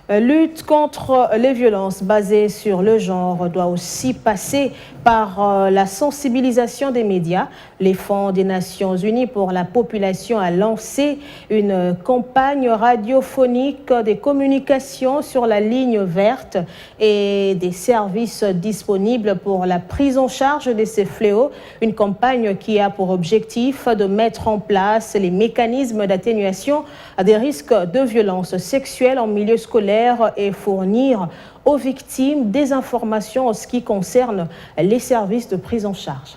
Lutte contre les violences basées sur le genre doit aussi passer par la sensibilisation des médias. Les Fonds des Nations Unies pour la population a lancé une campagne radiophonique des communications sur la ligne verte et des services disponibles pour la prise en charge de ces fléaux. Une campagne qui a pour objectif de mettre en place les mécanismes d'atténuation des risques de violences sexuelles en milieu scolaire et fournir aux victimes des informations en ce qui concerne les services de prise en charge.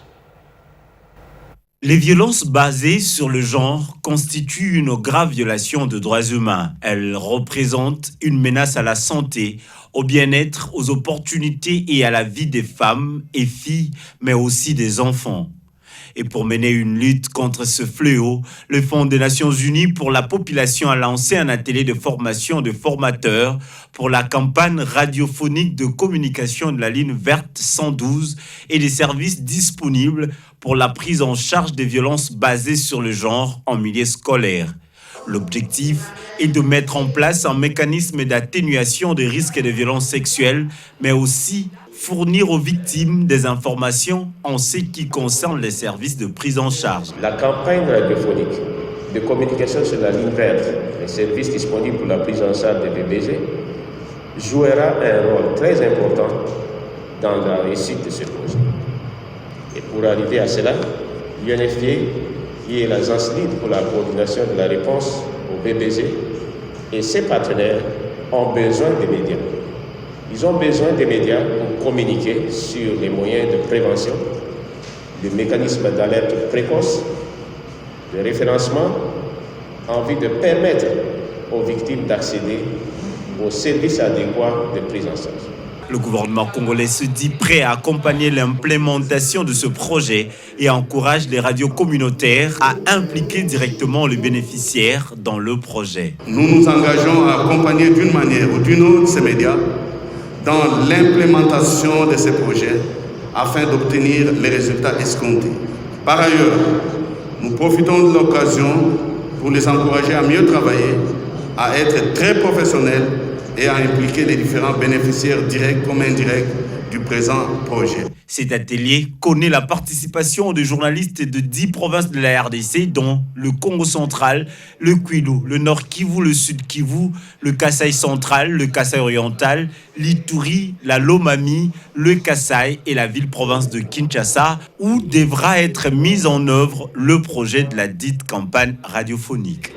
Les violences basées sur le genre constituent une grave violation de droits humains. Elles représentent une menace à la santé, au bien-être, aux opportunités et à la vie des femmes et filles, mais aussi des enfants. Et pour mener une lutte contre ce fléau, le Fonds des Nations Unies pour la population a lancé un atelier de formation de formateurs pour la campagne radiophonique de communication de la ligne verte 112 et des services disponibles pour la prise en charge des violences basées sur le genre en milieu scolaire. L'objectif est de mettre en place un mécanisme d'atténuation des risques de violences sexuelles, mais aussi fournir aux victimes des informations en ce qui concerne les services de prise en charge. La campagne radiophonique de communication sur la ligne verte, les services disponibles pour la prise en charge des VBG, jouera un rôle très important dans la réussite de ce projet. Et pour arriver à cela, l'UNFPA, qui est l'agence lead pour la coordination de la réponse au VBG, et ses partenaires ont besoin des médias. Ils ont besoin des médias pour communiquer sur les moyens de prévention, les mécanismes d'alerte précoce, de référencement, en vue de permettre aux victimes d'accéder aux services adéquats de prise en charge. Le gouvernement congolais se dit prêt à accompagner l'implémentation de ce projet et encourage les radios communautaires à impliquer directement les bénéficiaires dans le projet. Nous nous engageons à accompagner d'une manière ou d'une autre ces médias dans l'implémentation de ces projets afin d'obtenir les résultats escomptés. Par ailleurs, nous profitons de l'occasion pour les encourager à mieux travailler, à être très professionnels et à impliquer les différents bénéficiaires directs comme indirects du présent projet. Cet atelier connaît la participation de journalistes de 10 provinces de la RDC, dont le Congo central, le Kwilu, le Nord Kivu, le Sud Kivu, le Kasaï central, le Kasaï oriental, l'Ituri, la Lomami, le Kasaï et la ville-province de Kinshasa, où devra être mis en œuvre le projet de la dite campagne radiophonique.